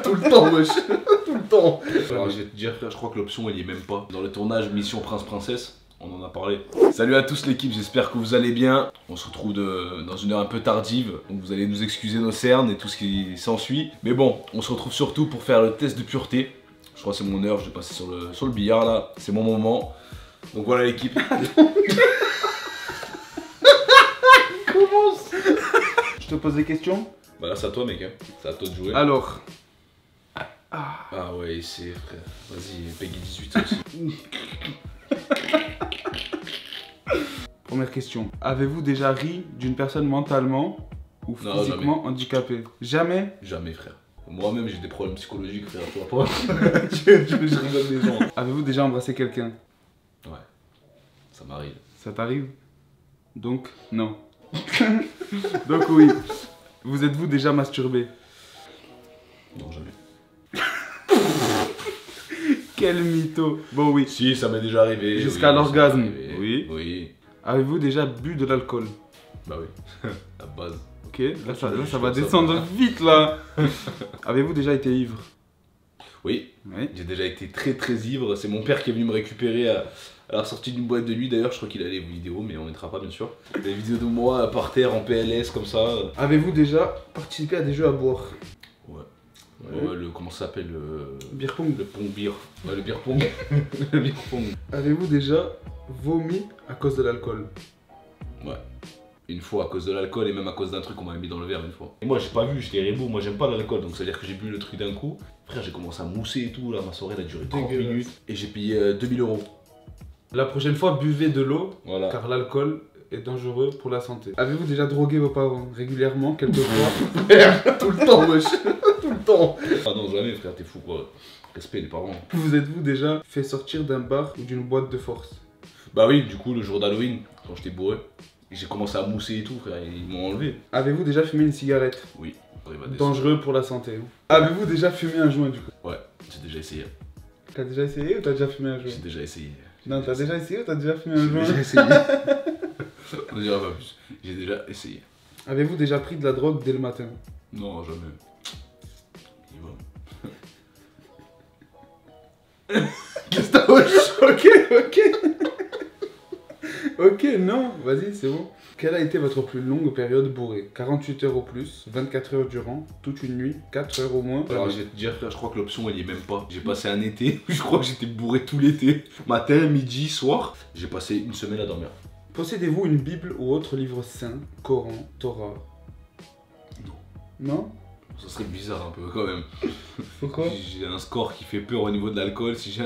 Tout le temps, wesh. Tout le temps. Alors, je vais te dire, frère, je crois que l'option, elle y est même pas. Dans le tournage Mission Prince-Princesse, on en a parlé. Salut à tous l'équipe, j'espère que vous allez bien. On se retrouve dans une heure un peu tardive, donc vous allez nous excuser nos cernes et tout ce qui s'ensuit. Mais bon, on se retrouve surtout pour faire le test de pureté. Je crois que c'est mon heure, je vais passer sur le billard là, c'est mon moment. Donc voilà l'équipe. Commence. Je te pose des questions. Bah là c'est à toi mec, hein. C'est à toi de jouer. Alors. Ah ouais, c'est frère. Vas-y, Peggy 18 aussi. Première question. Avez-vous déjà ri d'une personne mentalement ou Non, physiquement handicapée? Jamais. Jamais frère. Moi-même j'ai des problèmes psychologiques frère, tu vois pas. Je rigole des gens. Avez-vous déjà embrassé quelqu'un? Ouais, ça m'arrive. Ça t'arrive? Donc, non. Donc oui. Vous êtes-vous déjà masturbé? Non, jamais. Quel mytho. Bon oui. Si, ça m'est déjà arrivé. Jusqu'à oui, l'orgasme. ça m'est arrivé. Oui. Oui. Avez-vous déjà bu de l'alcool? Bah oui. La base. Ok, là ça va Ça descendre va. vite là. Avez-vous déjà été ivre? Oui. Oui. J'ai déjà été très ivre. C'est mon père qui est venu me récupérer à la sortie d'une boîte de nuit. D'ailleurs, je crois qu'il a les vidéos, mais on mettra pas bien sûr. Des vidéos de moi par terre en PLS comme ça. Avez-vous déjà participé à des jeux à boire? Ouais. Ouais. Ouais, comment ça s'appelle Beer pong. le pong beer. Ouais, le beer pong. Le beer pong. Avez-vous déjà vomi à cause de l'alcool? Ouais. Une fois à cause de l'alcool et même à cause d'un truc qu'on m'avait mis dans le verre une fois. Et moi j'ai pas vu, j'étais rebou, moi j'aime pas l'alcool donc c'est à dire que j'ai bu le truc d'un coup. Frère, j'ai commencé à mousser et tout, là ma soirée elle a duré 30 Dégueulasse. minutes et j'ai payé 2000 €. La prochaine fois, buvez de l'eau, Voilà. car l'alcool est dangereux pour la santé. Avez-vous déjà drogué vos parents régulièrement, quelquefois? Tout le temps, wesh. Tout le temps. Ah non, jamais frère, t'es fou quoi. Respect les parents. Vous êtes-vous déjà fait sortir d'un bar ou d'une boîte de force? Bah oui, du coup, le jour d'Halloween, quand j'étais bourré, j'ai commencé à mousser et tout, frère, ils m'ont enlevé. Avez-vous déjà fumé une cigarette? Oui, pour évader ça. Dangereux pour la santé. Avez-vous déjà fumé un joint du coup? Ouais, j'ai déjà essayé. T'as déjà essayé ou t'as déjà fumé un joint? J'ai déjà essayé. Non, t'as déjà essayé ou t'as déjà fumé un J'ai joint? déjà essayé. On dira pas plus. J'ai déjà essayé. Avez-vous déjà pris de la drogue dès le matin? Non, jamais. Il va. Qu'est-ce que t'as wesh? Ok, non, vas-y, c'est bon. Quelle a été votre plus longue période bourrée? 48 heures au plus, 24 heures durant, toute une nuit, 4 heures au moins. Alors je vais te dire frère, je crois que l'option elle y est même pas. J'ai passé un été, je crois que j'étais bourré tout l'été. Matin, midi, soir, j'ai passé une semaine à dormir. Possédez-vous une Bible ou autre livre saint, Coran, Torah? Non. Non? Ça serait bizarre un peu quand même. Pourquoi? J'ai un score qui fait peur au niveau de l'alcool. Si j'ai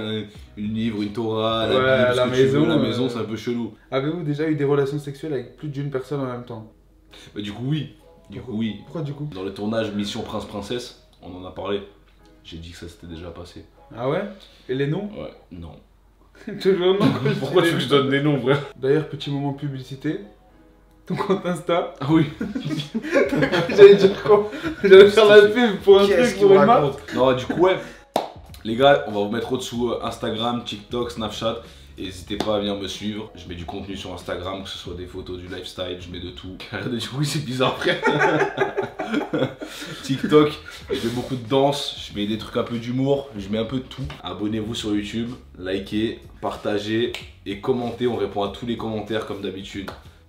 une livre, une Torah, Ouais, la Bible, la ce que tu veux, maison, la maison c'est un peu chelou. Avez-vous déjà eu des relations sexuelles avec plus d'une personne en même temps? Bah, du coup oui. Du coup oui. Pourquoi du coup? Dans le tournage Mission Prince-Princesse, on en a parlé. J'ai dit que ça s'était déjà passé. Ah ouais? Et les noms? Ouais, non. Toujours non. Pourquoi tu veux que je donne des noms, frère? D'ailleurs, petit moment publicité. Ton compte Insta. Ah oui. J'allais dire quoi? J'allais faire la pub pour un truc pour une marque. Non, du coup, ouais. Les gars, on va vous mettre au-dessous Instagram, TikTok, Snapchat. Et n'hésitez pas à venir me suivre. Je mets du contenu sur Instagram, que ce soit des photos, du lifestyle, je mets de tout. Arrête de dire oui, c'est bizarre, frère. TikTok, je mets beaucoup de danse, je mets des trucs un peu d'humour, je mets un peu de tout. Abonnez-vous sur YouTube, likez, partagez et commentez. On répond à tous les commentaires comme d'habitude.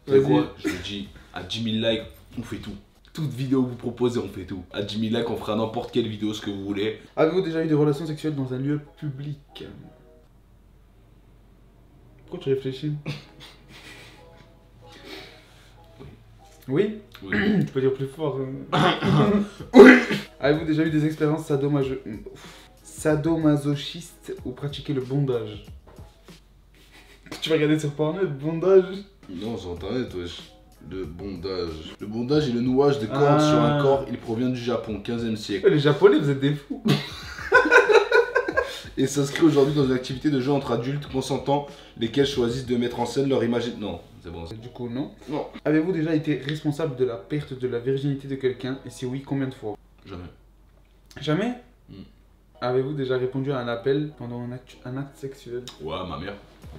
C'est quoi? Je vous dis, à 10 000 likes, on fait tout. Toute vidéo que vous proposez, on fait tout. À 10 000 likes, on fera n'importe quelle vidéo, ce que vous voulez. Avez-vous déjà eu des relations sexuelles dans un lieu public? Pourquoi tu réfléchis? Oui. Oui. Tu peux dire plus fort. Oui. Avez-vous déjà eu des expériences sadomasochistes ou pratiqué le bondage? Tu vas regarder sur Pornhub, bondage? Non, sur internet, wesh. Le bondage. Le bondage est le nouage de cordes sur un corps. Il provient du Japon, 15e siècle. Les Japonais, vous êtes des fous. Et s'inscrit aujourd'hui dans une activité de jeu entre adultes consentants, lesquels choisissent de mettre en scène leur image. Non, c'est bon. Du coup, non. Non. Avez-vous déjà été responsable de la perte de la virginité de quelqu'un? Et si oui, combien de fois? Jamais. Jamais? Mm. Avez-vous déjà répondu à un appel pendant un acte sexuel? Ouais, ma mère.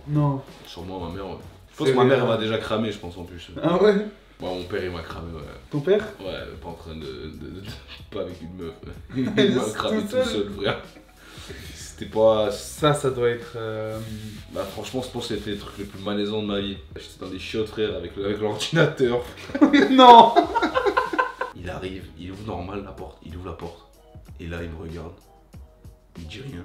Non. Sûrement ma mère, ouais. Je pense C'est que ma mère, vrai. elle m'a déjà cramé, je pense en plus. Ah ouais? Bon, mon père il m'a cramé, ouais. Ton père? Ouais, pas en train pas avec une meuf. Il m'a cramé tout seul, frère. C'était pas. Ça doit être. Bah, franchement, je pense que c'était les trucs les plus malaisants de ma vie. J'étais dans des chiottes, frère, avec l'ordinateur. Non! Il arrive, il ouvre normal la porte, il ouvre la porte. Et là, il me regarde. Il dit rien.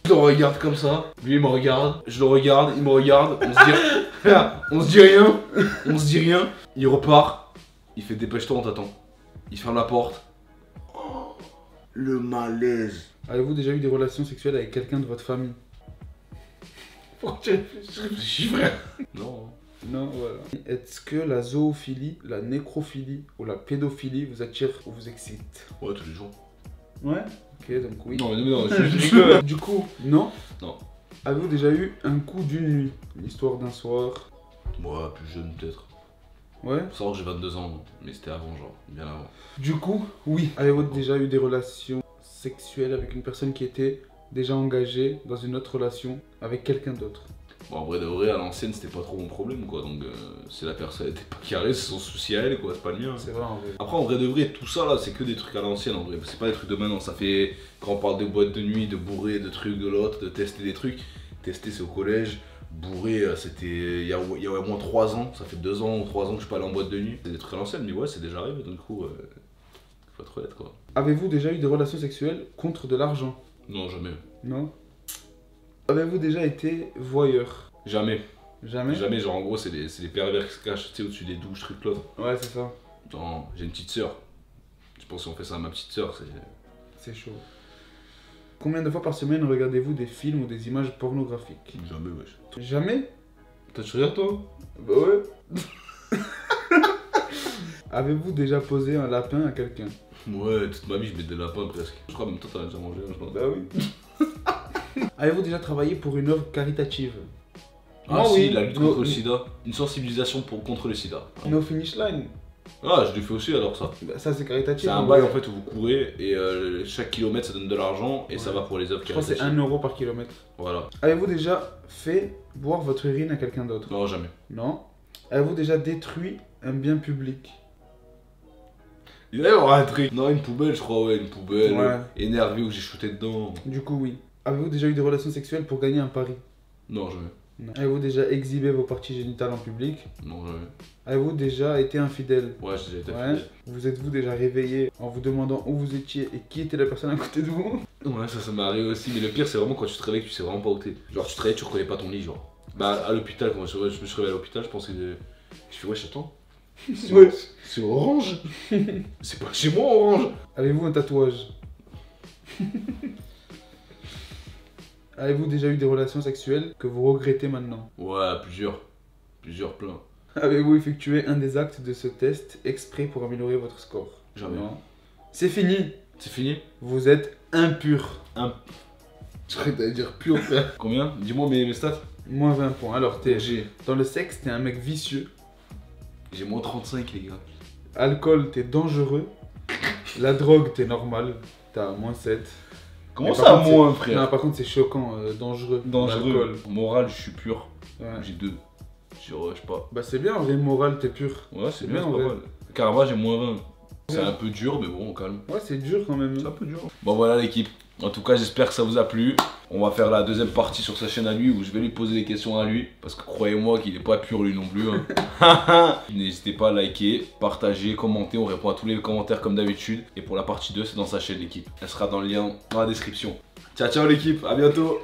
Je le regarde comme ça, lui il me regarde, je le regarde, il me regarde, on se dit rien, on se dit rien. Il repart, il fait dépêche-toi, on t'attend. Il ferme la porte. Oh, le malaise. Avez-vous déjà eu des relations sexuelles avec quelqu'un de votre famille? Pourquoi tu réfléchis, frère? Non. Non, voilà. Est-ce que la zoophilie, la nécrophilie ou la pédophilie vous attire ou vous excite? Ouais, tous les jours. Ouais. Ok, donc oui. Non, mais non, je rigole. Du coup, non? Non. Avez-vous déjà eu un coup d'une nuit? L'histoire d'un soir? Moi, plus jeune peut-être. Ouais. Faut savoir que j'ai 22 ans, mais c'était avant, genre, bien avant. Du coup, oui. Avez-vous déjà eu des relations sexuelles avec une personne qui était déjà engagée dans une autre relation avec quelqu'un d'autre? Bon, en vrai de vrai, à l'ancienne, c'était pas trop mon problème, quoi. Donc, si la personne était pas carrée, c'est son souci à elle, quoi. C'est pas le mien. C'est vrai, en vrai. Après, en vrai de vrai, tout ça là, c'est que des trucs à l'ancienne, en vrai. C'est pas des trucs de maintenant. Ça fait. Quand on parle de boîtes de nuit, de bourrer, de trucs de l'autre, de tester des trucs. Tester, c'est au collège. Bourrer, c'était. Il y a au moins 3 ans. Ça fait 2 ans ou 3 ans que je suis pas allé en boîte de nuit. C'est des trucs à l'ancienne, mais ouais, c'est déjà arrivé. Donc, du coup, faut être honnête, quoi. Avez-vous déjà eu des relations sexuelles contre de l'argent? Non, jamais. Non. Avez-vous déjà été voyeur? Jamais. Jamais? Jamais, genre en gros, c'est les pervers qui se cachent, tu sais, au-dessus des douches, trucs là. Ouais, c'est ça. Non, j'ai une petite sœur. Je pense qu'on fait ça à ma petite sœur, c'est. C'est chaud. Combien de fois par semaine regardez-vous des films ou des images pornographiques? Jamais, wesh. Jamais? Toi, tu regardes toi? Bah ouais. Avez-vous déjà posé un lapin à quelqu'un? Ouais, toute ma vie, je mets des lapins presque. Je crois même toi, t'en as déjà mangé un, je pense. Bah oui. Avez-vous déjà travaillé pour une œuvre caritative? Ah, moi, si, oui. la lutte contre le sida. Une sensibilisation contre le sida. No Finish Line. Ah, je l'ai fait aussi alors ça. Bah, ça c'est caritatif. C'est un hein, bail ouais. en fait où vous courez et chaque kilomètre ça donne de l'argent et ça Ouais. va pour les œuvres Je crois que c'est caritatives. 1 euro par kilomètre. Voilà. Avez-vous déjà fait boire votre urine à quelqu'un d'autre? Non, jamais. Non. Avez-vous déjà détruit un bien public? Il doit y avoir un truc. Non, une poubelle, je crois, ouais, une poubelle. Ouais. Énervé où j'ai shooté dedans. Du coup, oui. Avez-vous déjà eu des relations sexuelles pour gagner un pari? Non, jamais. Non. Avez-vous déjà exhibé vos parties génitales en public? Non, jamais. Avez-vous déjà été infidèle? Ouais, j'ai déjà été Ouais. fidèle. Vous êtes-vous déjà réveillé en vous demandant où vous étiez et qui était la personne à côté de vous? Ouais, ça m'est arrivé aussi. Mais le pire, c'est vraiment quand tu te réveilles que tu sais vraiment pas où t'es. Genre, tu te réveilles, tu reconnais pas ton lit, genre. Bah, à l'hôpital, quand je me suis réveillé à l'hôpital, je pensais que. Je fais, wesh, attends. Ouais. C'est Orange. C'est pas chez moi, Orange. Avez-vous un tatouage? Avez-vous déjà eu des relations sexuelles que vous regrettez maintenant? Ouais, plusieurs. Plusieurs, plein. Avez-vous effectué un des actes de ce test exprès pour améliorer votre score? Jamais. Non. C'est fini. C'est fini? Vous êtes impur. Je croyais que t'allais dire pur, frère. Combien? Dis-moi mes stats. Moins 20 points. Alors, t'es J'ai dans le sexe, t'es un mec vicieux. moins 35, les gars. Alcool, t'es dangereux. La drogue, t'es normal. T'as moins 7. Comment Mais ça, par contre, moins, Non, frère? par contre, c'est choquant. Dangereux. Dangereux. L'alcool. Moral, je suis pur. Ouais. J'ai 2. Sur, je sais pas. Bah, c'est bien, en vrai, moral, t'es pur. Ouais, c'est bien, bien, en c'est pas vrai. mal. Carava, j'ai moins 20. C'est Ouais. un peu dur, mais bon, on calme. Ouais, c'est dur quand même. C'est un peu dur. Bon, voilà l'équipe. En tout cas, j'espère que ça vous a plu. On va faire la deuxième partie sur sa chaîne à lui où je vais lui poser des questions à lui. Parce que croyez-moi qu'il est pas pur lui non plus. Hein. N'hésitez pas à liker, partager, commenter. On répond à tous les commentaires comme d'habitude. Et pour la partie 2, c'est dans sa chaîne l'équipe. Elle sera dans le lien dans la description. Ciao, ciao l'équipe. À bientôt.